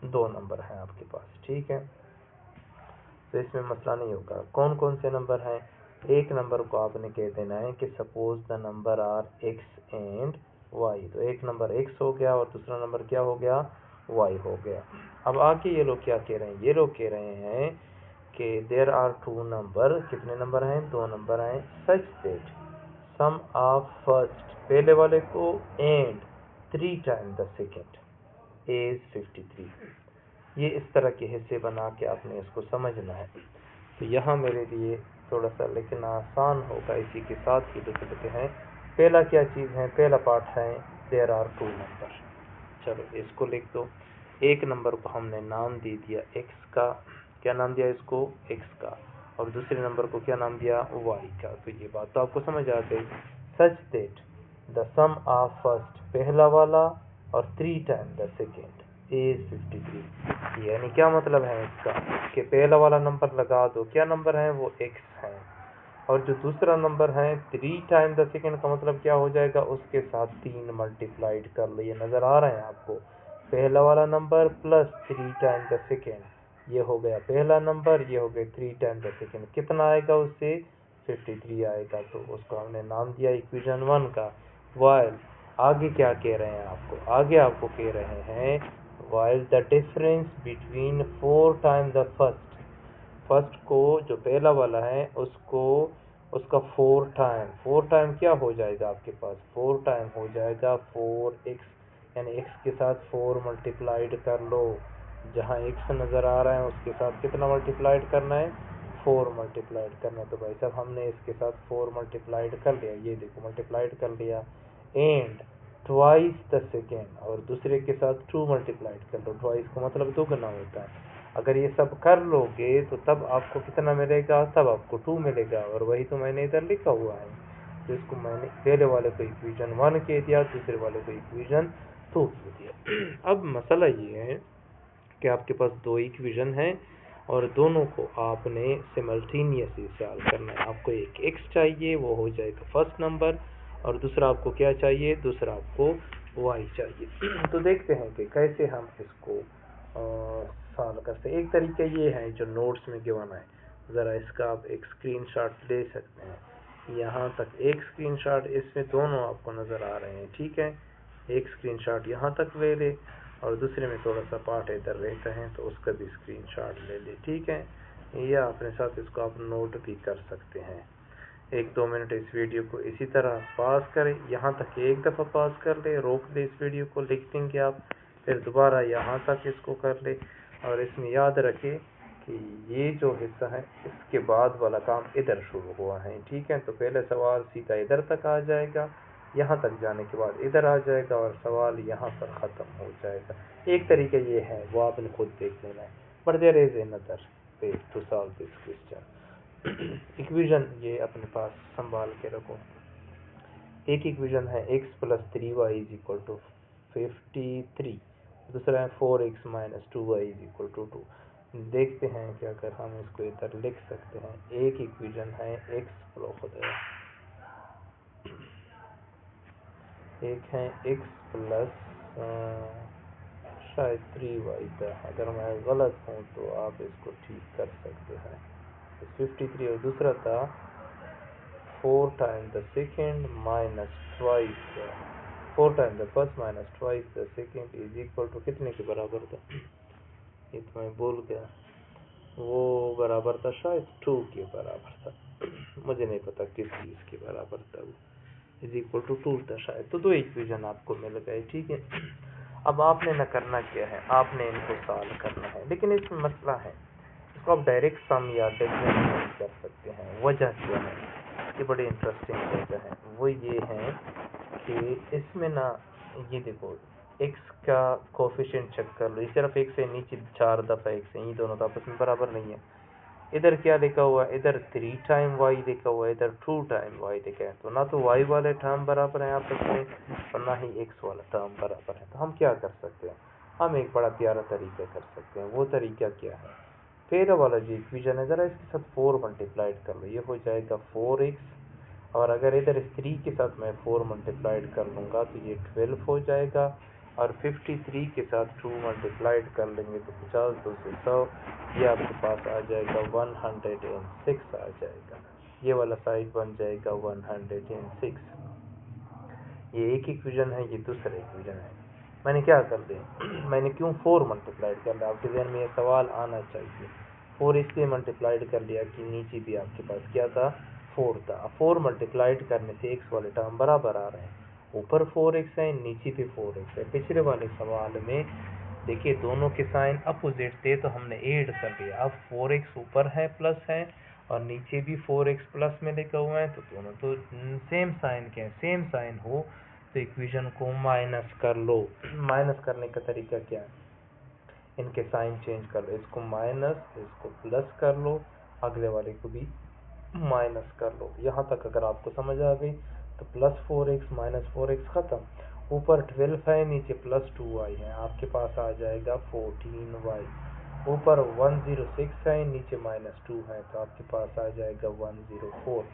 Speaker 1: 2 नंबर हैं आपके पास, ठीक है। तो इसमें मसला नहीं होगा। कौन कौन से नंबर हैं, एक नंबर को आपने कह देना है कि suppose the number are x and y। तो एक नंबर x हो गया और दूसरा नंबर क्या हो गया, y हो गया। अब आगे ये लोग क्या कह रहे हैं, ये लोग कह रहे हैं कि देयर आर 2 नंबर। कितने नंबर हैं, 2 नंबर हैं। Such that sum of first पहले वाले को and 3 time the second is 53। ये इस तरह के हिस्से बना के आपने इसको समझना है। तो यहाँ मेरे लिए थोड़ा सा लिखना आसान होगा, इसी के साथ ही लिख लेते हैं। पहला क्या चीज़ है, पहला पार्ट है देयर आर 2 नंबर। चलो इसको लिख दो। एक नंबर को हमने नाम दे दिया x का, क्या नाम दिया इसको, x का, और दूसरे नंबर को क्या नाम दिया, y का। तो ये बात तो आपको समझ आ गई। Such that the sum of first पहला वाला और 3 टाइम द सेकेंड इज 53। यानी क्या मतलब है इसका कि पहला वाला नंबर लगा दो, क्या नंबर है वो x है, और जो दूसरा नंबर है 3 टाइम द सेकेंड का मतलब क्या हो जाएगा, उसके साथ 3 मल्टीप्लाइड कर लो। ये नज़र आ रहा है आपको, पहला वाला number plus 3 time the second, ये हो गया पहला नंबर, ये हो गया 3 टाइम द सेकेंड। कितना आएगा उससे, 53 आएगा। तो उसको हमने नाम दिया इक्वेशन 1 का। वाइल आगे क्या कह रहे हैं आपको, आगे आपको कह रहे हैं while the difference between 4 time the first को जो पहला वाला है उसको उसका 4 टाइम क्या हो जाएगा आपके पास, 4 टाइम हो जाएगा 4x, यानी x के साथ 4 मल्टीप्लाइड कर लो। जहाँ x नज़र आ रहा है उसके साथ कितना मल्टीप्लाइड करना है, 4 मल्टीप्लाइड करना है। तो भाई साहब हमने इसके साथ 4 मल्टीप्लाइड कर लिया, ये देखो मल्टीप्लाइड कर लिया। एंड ट्वाइस द सेकेंड, और दूसरे के साथ 2 मल्टीप्लाइड कर लो। ट्वाइस का मतलब दुगना होता है। अगर ये सब कर लोगे तो तब आपको कितना मिलेगा, तब आपको 2 मिलेगा, और वही तो मैंने इधर लिखा हुआ है। तो इसको मैंने पहले वाले को इक्वेशन 1 कह दिया, दूसरे वाले को इक्वेशन 2 कह दिया। अब मसला ये है कि आपके पास 2 इक्वेशन हैं और दोनों को आपने सिमल्टेनियसली सॉल्व करना है। आपको एक x चाहिए, वो हो जाएगा फर्स्ट नंबर, और दूसरा आपको क्या चाहिए, दूसरा आपको y चाहिए। तो देखते हैं कि कैसे हम इसको सॉल्व करते हैं। एक तरीका ये है जो नोट्स में गिवन है, ज़रा इसका आप एक स्क्रीनशॉट ले सकते हैं। यहाँ तक एक स्क्रीनशॉट, इसमें दोनों आपको नज़र आ रहे हैं, ठीक है। एक स्क्रीनशॉट यहाँ तक ले ले और दूसरे में थोड़ा सा पार्ट इधर रहता है तो उसका भी स्क्रीनशॉट ले ले, ठीक है। या अपने साथ इसको आप नोट भी कर सकते हैं। 1-2 मिनट इस वीडियो को इसी तरह पॉज करें, यहाँ तक एक दफ़ा पॉज कर ले, रोक ले इस वीडियो को, लिख देंगे आप, फिर दोबारा यहाँ तक इसको कर ले। और इसमें याद रखें कि ये जो हिस्सा है इसके बाद वाला काम इधर शुरू हुआ है, ठीक है। तो पहले सवाल सीधा इधर तक आ जाएगा, यहाँ तक जाने के बाद इधर आ जाएगा और सवाल यहाँ पर ख़त्म हो जाएगा। एक तरीका ये है, वो आपने खुद देख लेना है। But there is another, way to solve this question. Equation ये अपने पास संभाल के रखो। एक इक्वेशन है x + 3y = 53, दूसरा है 4x - 2y = 2। देखते हैं कि अगर हम इसको इधर लिख सकते हैं। एक इक्वेशन है एक है x प्लस शायद 3y का। अगर मैं गलत हूँ तो आप इसको ठीक कर सकते हैं। 53 और दूसरा था 4 times the second minus twice 4 times the first minus twice the second is equal to कितने के बराबर था? ये तो मैं भूल गया। वो बराबर था शायद 2 के बराबर था। मुझे नहीं पता किस चीज़ के बराबर था। वो इज इक्वल टू 2 था शायद। तो दो इक्वेशन आपको मिल गए, ठीक है। अब आपने न करना क्या है, आपने इनको सॉल्व करना है। लेकिन इसमें मसला है, इसको आप डायरेक्ट सम या डिफरेंशिएट कर सकते हैं। वजह क्या है, ये बड़ी इंटरेस्टिंग वजह है। वो ये है कि इसमें ना, ये देखो x का कोफिशिएंट चेक कर लो। इस तरफ x से नीचे 4 दफ़ा x है, ये दोनों तो आपस में बराबर नहीं है। इधर क्या लिखा हुआ है, इधर 3 टाइम y लिखा हुआ है, इधर 2 टाइम y लिखा है। तो ना तो y वाले टर्म बराबर हैं आपस में और ना ही x वाला टर्म बराबर है। तो हम क्या कर सकते हैं, हम एक बड़ा प्यारा तरीका कर सकते हैं। वो तरीका क्या है, पहला वाला जो इक्वेशन है ज़रा इसके साथ 4 मल्टीप्लाइड कर लो, ये हो जाएगा 4x। और अगर इधर इस 3 के साथ मैं 4 मल्टीप्लाइड कर लूँगा तो ये 12 हो जाएगा। और 53 के साथ 2 मल्टीप्लाइड कर लेंगे तो 50 2 से 100, ये आपके पास आ जाएगा 106 आ जाएगा। ये वाला साइड बन जाएगा 106। ये एक इक्वेशन है, ये दूसरा इक्वेशन है। मैंने क्या कर दिया, मैंने क्यों 4 मल्टीप्लाइड कर लिया? आपके जहन में ये सवाल आना चाहिए। 4 इसलिए मल्टीप्लाइड कर लिया कि नीचे भी आपके पास क्या था, 4 था। 4 मल्टीप्लाइड करने से x वाले टर्म बराबर आ रहे हैं। ऊपर 4x है, नीचे भी 4x है। पिछले वाले सवाल में देखिए दोनों के साइन अपोजिट थे तो हमने ऐड कर लिया। अब 4x ऊपर है प्लस है और नीचे भी 4x प्लस में लिखा हुआ है, तो दोनों तो सेम साइन के हैं। सेम साइन हो तो इक्वेशन को माइनस कर लो। माइनस करने का तरीका क्या है, इनके साइन चेंज कर लो। इसको माइनस, इसको प्लस कर लो, अगले वाले को भी माइनस कर लो। यहाँ तक अगर आपको समझ आ गई तो प्लस 4x माइनस 4x खत्म। ऊपर 12 है, नीचे प्लस 2y है, आपके पास आ जाएगा 14y। ऊपर 106 है, नीचे माइनस 2 है, तो आपके पास आ जाएगा 104।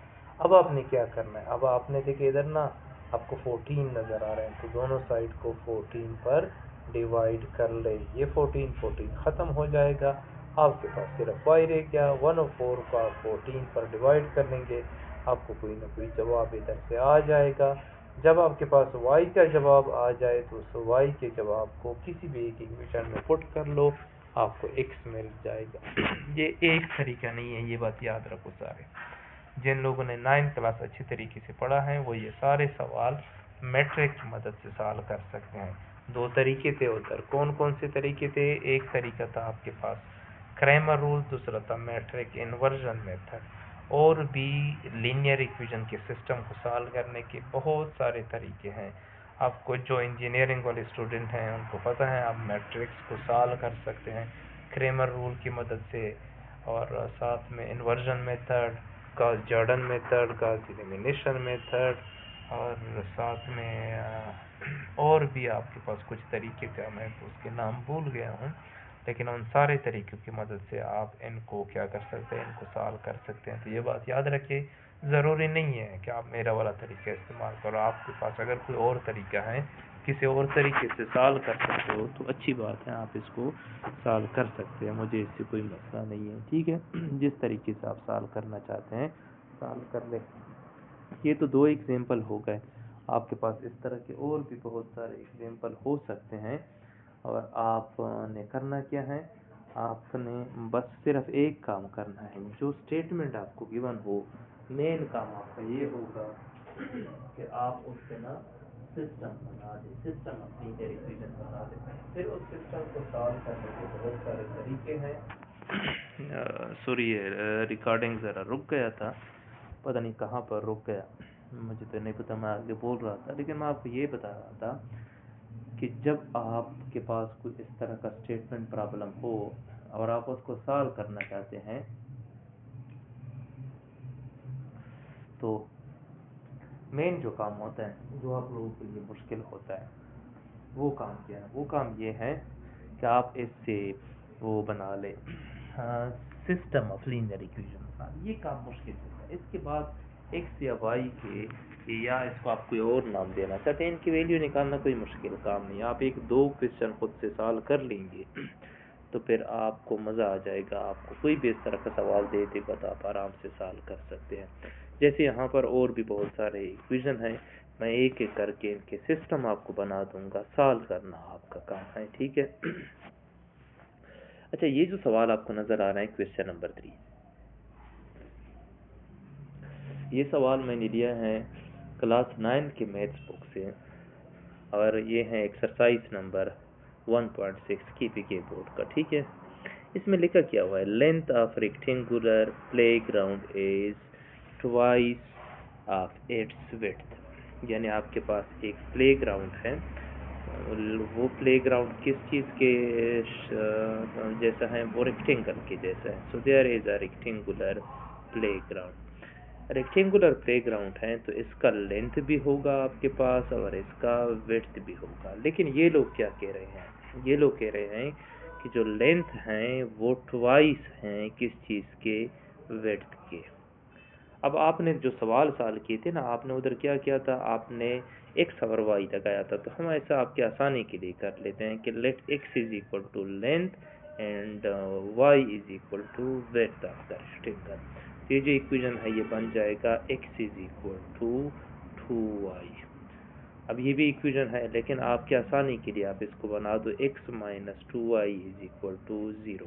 Speaker 1: अब आपने क्या करना है, अब आपने देखिए इधर ना आपको 14 नज़र आ रहे हैं, तो दोनों साइड को 14 पर डिवाइड कर ले। ये 14 14 ख़त्म हो जाएगा, आपके पास सिर्फ y रह गया। 104 का 14 पर डिवाइड कर लेंगे, आपको कोई ना कोई जवाब इधर से आ जाएगा। जब आपके पास y का जवाब आ जाए तो उस y के जवाब को किसी भी एक इक्वेशन में पुट कर लो, आपको x मिल जाएगा। ये एक तरीका नहीं है, ये बात याद रखो सारे। जिन लोगों ने 9th क्लास अच्छी तरीके से पढ़ा है वो ये सारे सवाल मैट्रिक की मदद से सॉल्व कर सकते हैं। दो तरीके थे उधर, कौन कौन से तरीके थे? एक तरीका था आपके पास क्रैमर रूल, दूसरा था मैट्रिक इन्वर्जन मेथड। और भी लीनियर इक्वेशन के सिस्टम को सॉल्व करने के बहुत सारे तरीके हैं। आपको जो इंजीनियरिंग वाले स्टूडेंट हैं उनको पता है, आप मैट्रिक्स को सॉल्व कर सकते हैं क्रैमर रूल की मदद से, और साथ में inversion method, Gauss Jordan method, Gauss elimination method, और साथ में और भी आपके पास कुछ तरीके थे, मैं तो उसके नाम भूल गया हूँ। लेकिन उन सारे तरीक़ों की मदद से आप इनको क्या कर सकते हैं, इनको सॉल्व कर सकते हैं। तो ये बात याद रखिए, ज़रूरी नहीं है कि आप मेरा वाला तरीका इस्तेमाल करो। आपके पास अगर कोई और तरीका है, किसी और तरीके से सॉल्व कर सकते हो तो अच्छी बात है, आप इसको सॉल्व कर सकते हैं। मुझे इससे कोई मसला नहीं है, ठीक है। जिस तरीके से आप सॉल्व करना चाहते हैं सॉल्व कर लें। ये तो दो एग्जाम्पल हो गए, आपके पास इस तरह के और भी बहुत सारे एग्जाम्पल हो सकते हैं। और आपने करना क्या है, आपने बस सिर्फ एक काम करना है, जो स्टेटमेंट आपको गिवन हो, मेन काम आपका ये होगा कि आप उससे ना सिस्टम बना दें, सिस्टम अपनी डेरिवेशन बना दें। फिर उस सिस्टम को सॉल्व करने के बहुत सारे तरीके हैं। सॉरी, रिकॉर्डिंग ज़रा रुक गया था, पता नहीं कहाँ पर रुक गया, मुझे तो नहीं पता, मैं आगे बोल रहा था। लेकिन मैं आपको ये बता रहा था कि जब आपके पास कोई इस तरह का स्टेटमेंट प्रॉब्लम हो, और आप उसको सॉल्व करना चाहते हैं, तो मेन जो काम होता है, जो आप लोगों के लिए मुश्किल होता है, वो काम क्या है? वो काम ये है कि आप इससे वो बना ले सिस्टम ऑफ लीनियर इक्वेशन। ये काम मुश्किल होता है। इसके बाद एक्स या वाई के, या इसको आप कोई और नाम देना चाहते हैं, इनकी वैल्यू निकालना कोई मुश्किल काम नहीं। आप एक दो क्वेश्चन खुद से सॉल्व कर लेंगे तो फिर आपको मज़ा आ जाएगा। आपको कोई भी इस तरह का सवाल दे बस आप आराम से सॉल्व कर सकते हैं। जैसे यहाँ पर और भी बहुत सारे इक्वेशन हैं, मैं एक एक करके इनके सिस्टम आपको बना दूंगा, सॉल्व करना आपका काम है, ठीक है। अच्छा, ये जो सवाल आपको नजर आ रहा है क्वेश्चन नंबर 3, ये सवाल मैंने लिया है क्लास 9 के मैथ्स बुक से, और ये है एक्सरसाइज नंबर 1.6 KPK बोर्ड का, ठीक है। इसमें लिखा क्या हुआ है, length of rectangular playground is twice of its width. यानी आपके पास एक प्लेग्राउंड है, वो प्लेग्राउंड किस चीज़ के जैसा है, वो रेक्टेंगल के जैसा है। So there is a rectangular playground. Rectangular playground है तो इसका लेंथ भी होगा आपके पास और इसका विड्थ भी होगा। लेकिन ये लोग क्या कह रहे हैं, ये लोग कह रहे हैं कि जो लेंथ हैं वो ट्वाइस हैं किस चीज़ के, विड्थ के। अब आपने जो सवाल सॉल्व किए थे ना, आपने उधर क्या किया था, आपने एक्स और वाई लगाया था। तो हम ऐसा आपके आसानी के लिए कर लेते हैं कि let x is equal to length and y is equal to width of the rectangle. ये जो इक्वेशन है ये बन जाएगा x is equal to 2y। अब ये भी इक्वेशन है, लेकिन आपके आसानी के लिए आप इसको बना दो x minus 2y is equal to 0।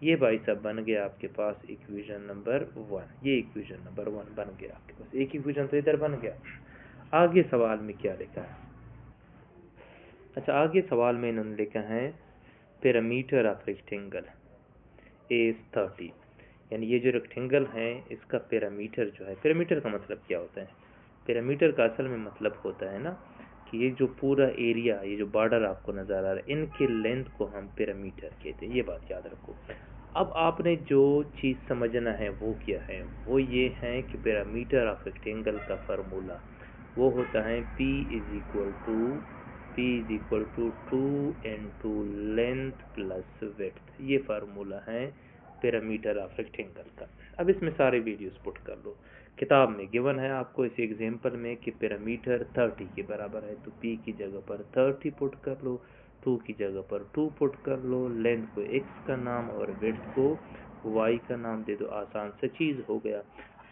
Speaker 1: ये भाई साहब बन गया आपके पास इक्वेशन नंबर 1। ये इक्वेशन नंबर 1 बन गया आपके पास, एक इक्वेशन तो इधर बन गया। आगे सवाल में क्या लिखा है, अच्छा आगे सवाल में इन्होंने लिखा है पैरामीटर ऑफ रेक्टेंगल इज 30। यानी ये जो रेक्टेंगल है इसका पैरामीटर जो है, पैरामीटर का मतलब क्या होता है, पैरामीटर का असल में मतलब होता है ना कि ये जो पूरा एरिया, ये जो बॉर्डर आपको नजर आ रहा है, इनके लेंथ को हम पैरामीटर कहते हैं। ये बात याद रखो। अब आपने जो चीज़ समझना है वो क्या है, वो ये है कि पैरामीटर ऑफ रेक्टेंगल का फार्मूला वो होता है P is equal to 2 into length plus width. ये फार्मूला है पैरामीटर ऑफ रेक्टेंगल का। अब इसमें सारे वीडियोस पुट कर लो, किताब में गिवन है आपको इस एग्जांपल में कि पैरामीटर 30 के बराबर है, तो P की जगह पर 30 पुट कर लो, 2 की जगह पर 2 पुट कर लो, लेंथ को x का नाम और विड्थ को y का नाम दे दो, आसान सा चीज़ हो गया।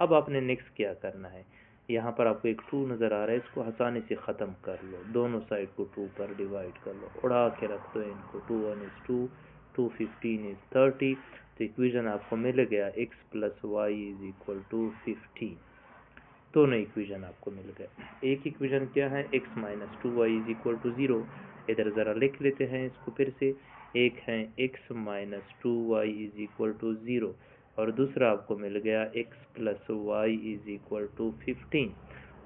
Speaker 1: अब आपने नेक्स्ट क्या करना है, यहाँ पर आपको एक 2 नज़र आ रहा है, इसको आसानी से ख़त्म कर लो, दोनों साइड को 2 पर डिवाइड कर लो, उड़ा के रख दो इनको, 2 1 इज 2, 2 15 इज 30। तो इक्वेशन आपको मिल गया x plus y is equal to 15। दोनों इक्वेशन आपको मिल गए। एक इक्वेशन क्या है, x minus 2y is equal to 0। इधर ज़रा लिख लेते हैं इसको फिर से। एक है x minus 2y is equal to 0 और दूसरा आपको मिल गया x plus y is equal to 15।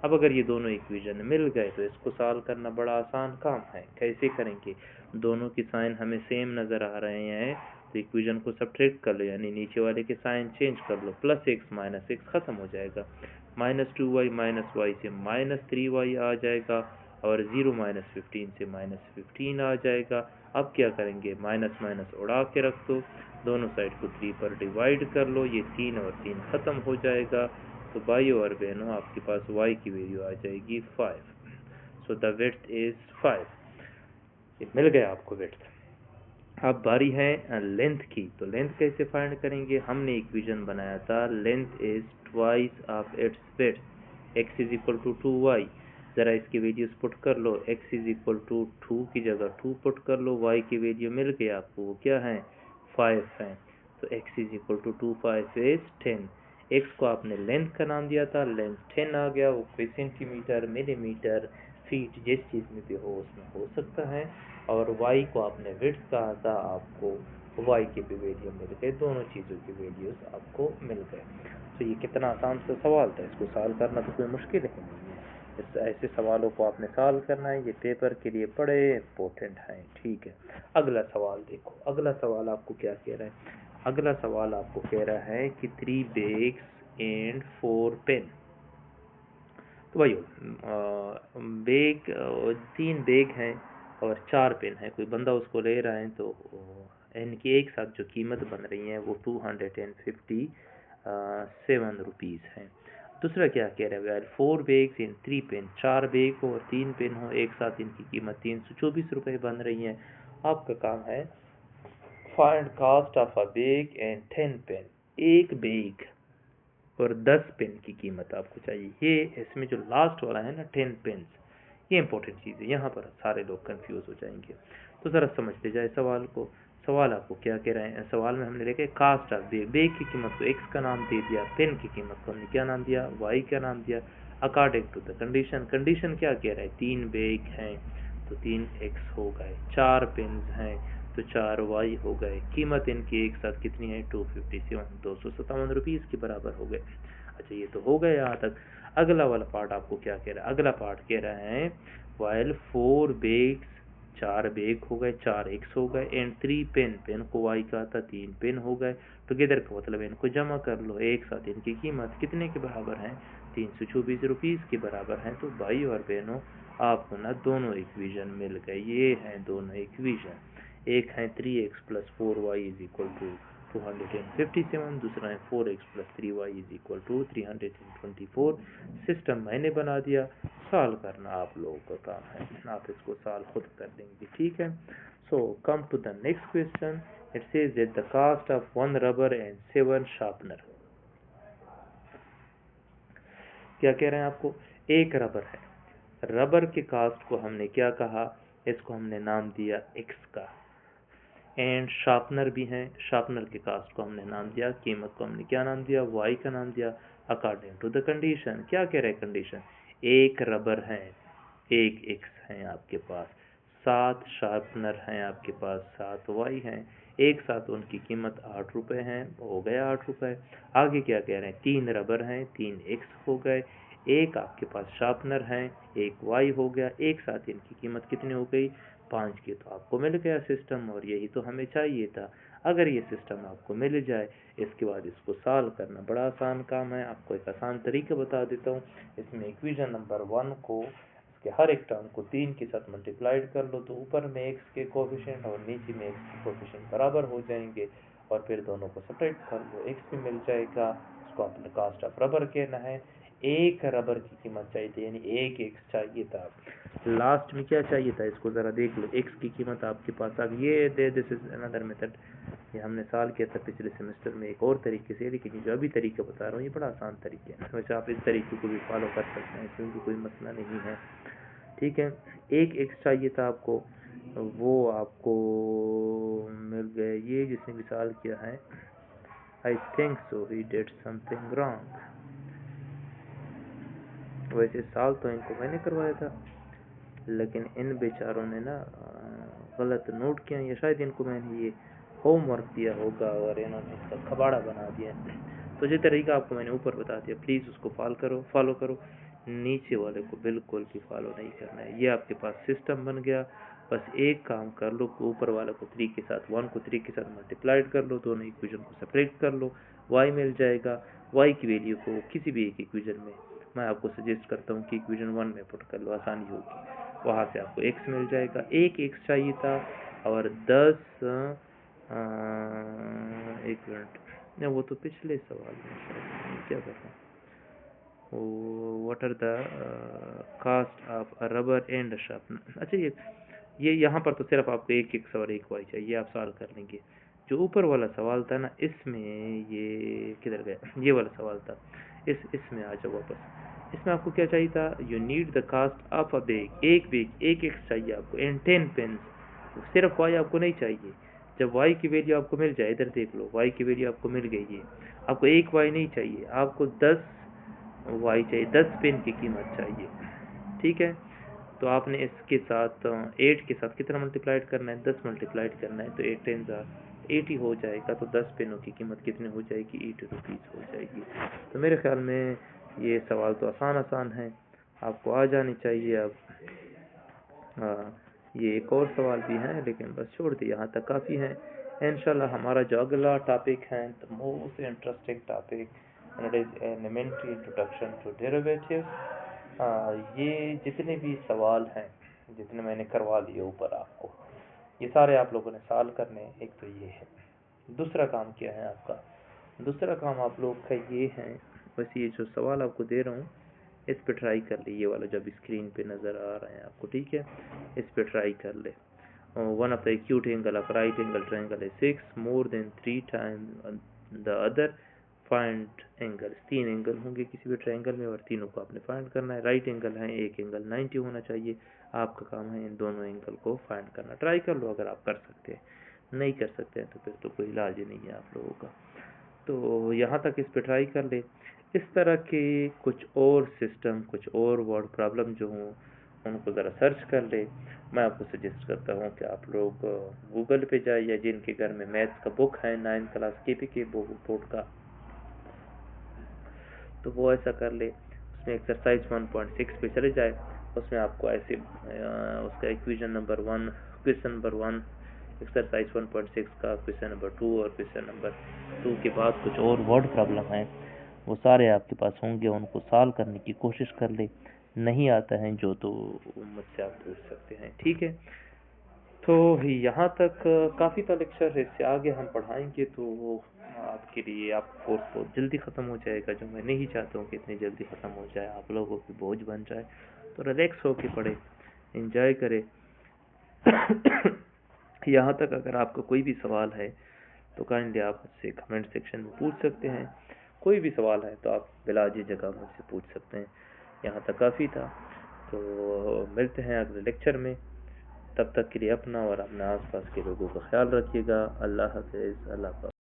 Speaker 1: अब अगर ये दोनों इक्वेशन मिल गए तो इसको सॉल्व करना बड़ा आसान काम है। कैसे करेंगे, दोनों की साइन हमें सेम नज़र आ रहे हैं तो इक्वेशन को सब्ट्रैक्ट कर लो, यानी नीचे वाले के साइन चेंज कर लो, प्लस एक्स माइनस एक्स खत्म हो जाएगा, माइनस 2y माइनस वाई से माइनस 3y आ जाएगा और 0 माइनस 15 से माइनस 15 आ जाएगा। अब क्या करेंगे, माइनस माइनस उड़ा के रख दो, दोनों साइड को 3 पर डिवाइड कर लो, ये 3 और 3 खत्म हो जाएगा। तो भाइयों और बहनों आपके पास y की वैल्यू आ जाएगी 5। So the width is 5। ये मिल गया आपको विड्थ। अब बारी है लेंथ की, तो लेंथ कैसे फाइंड करेंगे, हमने इक्वेशन बनाया था length is twice of its width, x is equal to 2y। ज़रा इसकी वैल्यूज पुट कर लो, x इज इक्वल टू 2 की जगह 2 पुट कर लो, y की वैल्यू मिल गई आपको, वो क्या है 5 है। तो x is equal to 2 5 is 10। x को आपने लेंथ का नाम दिया था, लेंथ 10 आ गया, वो कोई सेंटीमीटर मिलीमीटर फीट जिस चीज़ में भी हो उसमें हो सकता है। और y को आपने विड्थ कहा था, आपको y के भी वैल्यू मिल गए, दोनों चीज़ों की वैल्यूज आपको मिल गए। तो ये कितना आसान सा सवाल था, इसको सॉल्व करना तो कोई मुश्किल ही नहीं है। ऐसे सवालों को आपने सॉल्व करना है, ये पेपर के लिए बड़े इम्पोर्टेंट हैं। ठीक है, अगला सवाल देखो। अगला सवाल आपको क्या कह रहा है? अगला सवाल आपको कह रहा है कि 3 bags एंड 4 पेन। तो भाई बेग 3 बेग हैं और 4 पेन है, कोई बंदा उसको ले रहा है, तो इनकी एक साथ जो कीमत बन रही है वो 257 रुपीज़ है। दूसरा क्या कह रहा है यार, 4 बेग्स इन 3 पेन, 4 बेग हो और 3 पेन हो, एक साथ इनकी कीमत 324 रुपये बन रही है। आपका काम है find cost of a bag and 10 pen. एक बेग और 10 पेन की कीमत आपको चाहिए। ये इसमें जो लास्ट वाला है ना 10 पेन्स, ये इंपॉर्टेंट चीज़ है, यहाँ पर सारे लोग कंफ्यूज हो जाएंगे। तो ज़रा समझते जाए सवाल को। सवाल आपको क्या कह रहे हैं? सवाल में हमने लिखा कास्ट ऑफ बेग, बेग की कीमत को एक्स का नाम दे दिया, पेन की कीमत को हमने क्या नाम दिया, वाई का नाम दिया, according to the condition. Condition क्या कह रहा है? 3 बेग हैं तो 3 एक्स हो गए, 4 पेन्स हैं तो 4 वाई हो गए, कीमत इनकी एक साथ कितनी है? 257 रुपीज़ के बराबर हो गए। अच्छा, ये तो हो गया यहाँ तक। अगला वाला पार्ट आपको क्या कह रहा है? अगला पार्ट कह रहा है वाइल 4 बेग्स, 4 बेग हो गए, 4 एक्स हो गए, एंड 3 पेन, पेन को वाई का था, 3 पेन हो गए। टुगेदर का मतलब इनको जमा कर लो, एक साथ इनकी कीमत कितने के बराबर है? 324 रुपीज़ के बराबर है। तो भाई और बहनों, आपको ना दोनों इक्वेशन मिल गए। ये हैं दोनों इक्वेशन, एक है 3x plus 4y is equal to 257, दूसरा है 4x plus 3y is equal to 324। System मैंने बना दिया, सॉल्व करना आप लोगों का काम है, आप इसको सॉल्व खुद कर देंगे। ठीक है, so come to the next question. It says that the cost of 1 rubber and 7 sharpener. क्या कह रहे हैं आपको? एक रबर है, रबर के कास्ट को हमने क्या कहा? इसको हमने नाम दिया एक्स का। एंड शार्पनर भी हैं, शार्पनर के कास्ट को हमने नाम दिया, कीमत को हमने क्या नाम दिया? वाई का नाम दिया, अकॉर्डिंग टू द कंडीशन। क्या कह रहे हैं कंडीशन? एक रबर है, एक एक्स है आपके पास, 7 शार्पनर हैं आपके पास, 7 वाई हैं, एक साथ उनकी कीमत 8 रुपये है, हो गया 8 रुपये। आगे क्या कह रहे हैं? 3 रबर हैं, 3 एक्स हो गए, एक आपके पास शार्पनर है, एक वाई हो गया, एक साथ इनकी कीमत कितनी हो गई? 5 की। तो आपको मिल गया सिस्टम, और यही तो हमें चाहिए था। अगर ये सिस्टम आपको मिल जाए, इसके बाद इसको सॉल्व करना बड़ा आसान काम है। आपको एक आसान तरीका बता देता हूँ। इसमें इक्वेशन नंबर 1 को, इसके हर एक टर्म को 3 के साथ मल्टीप्लाइड कर लो, तो ऊपर में एक्स के कोफिशिएंट और नीचे में एक्स के कोफिशिएंट बराबर हो जाएंगे, और फिर दोनों को सेपरेट कर लो, एक्स भी मिल जाएगा। उसको आपने कास्ट ऑफ रबर कहना है। एक रबर की कीमत चाहिए थी, यानी एक एक्स चाहिए था। लास्ट में क्या चाहिए था? इसको ज़रा देख लो, एक्स की कीमत आपके पास आ गई। ये दिस इज अनदर मेथड, ये हमने सॉल्व किया था पिछले सेमेस्टर में एक और तरीके से, लेकिन ये जो अभी तरीका बता रहा हूँ ये बड़ा आसान तरीका है। वैसे आप इस तरीके को भी फॉलो कर सकते हैं, क्योंकि कोई मसला नहीं है। ठीक है, एक एक्स चाहिए था आपको, वो आपको मिल गया। ये जिसने भी सॉल्व किया है, I think so he did something wrong. वैसे सॉल्व तो इनको मैंने करवाया था, लेकिन इन बेचारों ने ना गलत नोट किया, या शायद इनको मैंने ये होमवर्क दिया होगा और इन्होंने इसका कबाड़ा बना दिया। तो जो तरीका आपको मैंने ऊपर बता दिया, प्लीज़ उसको फॉलो करो। नीचे वाले को बिल्कुल भी फॉलो नहीं करना है। ये आपके पास सिस्टम बन गया। बस एक काम कर लो, ऊपर वाले को 3 के साथ, 1 को 3 के साथ मल्टीप्लाइड कर लो, दोनों इक्वेशन को सेपरेट कर लो, y मिल जाएगा। y की वैल्यू को किसी भी एक इक्वेशन में, मैं आपको सजेस्ट करता हूँ कि इक्वेशन 1 में पुट कर लो, आसानी होगी। वहाँ से आपको x मिल जाएगा। एक x चाहिए था, और 10 एक मिनट, नहीं वो तो पिछले सवाल में शायद, क्या कर रहा हूँ, what are the cost of a rubber and sharpener. अच्छा, ये यहाँ पर तो सिर्फ आपको एक एक्स और एक वाई चाहिए, आप सॉल्व कर लेंगे। जो ऊपर वाला सवाल था ना, इसमें ये किधर गया? ये वाला सवाल था, इसमें आ जाओ वापस। इसमें आपको क्या चाहिए था? You need the cost of a bag, एक बेग, एक एक्स चाहिए आपको, एंड 10 पेन्स। सिर्फ वाई आपको नहीं चाहिए। जब वाई की वैल्यू आपको मिल जाए, इधर देख लो, वाई की वैल्यू आपको मिल गई है, आपको एक वाई नहीं चाहिए, आपको 10 वाई चाहिए, 10 पेन की कीमत चाहिए। ठीक है, तो आपने इसके साथ 8 के साथ कितना मल्टीप्लाइड करना है? 10 मल्टीप्लाइड करना है, तो 8 10 80 हो जाएगा। तो 10 पेनों की कीमत कितनी हो जाएगी? 80 रुपीज़ हो जाएगी। तो मेरे ख्याल में ये सवाल तो आसान है, आपको आ जानी चाहिए। अब ये एक और सवाल भी है लेकिन बस छोड़ दिए, यहाँ तक काफ़ी है। इंशाल्लाह हमारा जो अगला टॉपिक है, the most interesting topic, it is elementary introduction to derivatives. ये जितने भी सवाल हैं, जितने मैंने करवा लिए ऊपर आपको, ये सारे आप लोगों ने सॉल्व करने हैं। एक तो ये है। दूसरा काम क्या है आपका? दूसरा काम आप लोग का ये है, बस ये जो सवाल आपको दे रहा हूँ इस पे ट्राई कर ले। ये वाला जब स्क्रीन पे नज़र आ रहा है आपको, ठीक है, इस पे ट्राई कर ले। One of the acute angle of right angle triangle है 6 more than 3 time the other, find angles. 3 angle होंगे किसी भी ट्रायंगल में और तीनों को आपने फाइंड करना है। राइट एंगल है, एक एंगल 90 होना चाहिए। आपका काम है इन दोनों एंगल को फाइंड करना। ट्राई कर लो अगर आप कर सकते हैं, नहीं कर सकते हैं तो फिर तो कोई इलाज ही नहीं है आप लोगों का। तो यहाँ तक इस पे ट्राई कर ले। इस तरह के कुछ और सिस्टम, कुछ और वर्ड प्रॉब्लम जो हों उनको ज़रा सर्च कर ले। मैं आपको सजेस्ट करता हूँ कि आप लोग गूगल पे जाए, या जिनके घर में मैथ्स का बुक है 9th क्लास के बोर्ड का, तो वो ऐसा कर ले। उसमें एक्सरसाइज 1.6 पे चले जाए। उसमें आपको ऐसे उसका equation number 1, question number 1, exercise 1.6 का क्वेश्चन नंबर 2 और क्वेश्चन नंबर 2 के बाद कुछ और वर्ड प्रॉब्लम है, वो सारे आपके पास होंगे। उनको सॉल्व करने की कोशिश कर ले। नहीं आता है जो तो मुझसे आप पूछ सकते हैं, ठीक है। तो यहाँ तक काफ़ी था लेक्चर है। इससे आगे हम पढ़ाएंगे तो वो आपके लिए, आप कोर्स बहुत जल्दी ख़त्म हो जाएगा, जो मैं नहीं चाहता हूँ कि इतनी जल्दी ख़त्म हो जाए, आप लोगों की बोझ बन जाए। तो रिलैक्स होके पढ़े, एंजॉय करें। यहाँ तक अगर आपका कोई भी सवाल है तो काइंडली आप मुझसे कमेंट सेक्शन में पूछ सकते हैं। कोई भी सवाल है तो आप बिला झिझक मुझसे पूछ सकते हैं। यहाँ तक काफ़ी था। तो मिलते हैं अगले लेक्चर में। तब तक के लिए अपना और अपने आसपास के लोगों का ख्याल रखिएगा। अल्लाह हाफ़िज़। अल्लाह हाफ़िज़।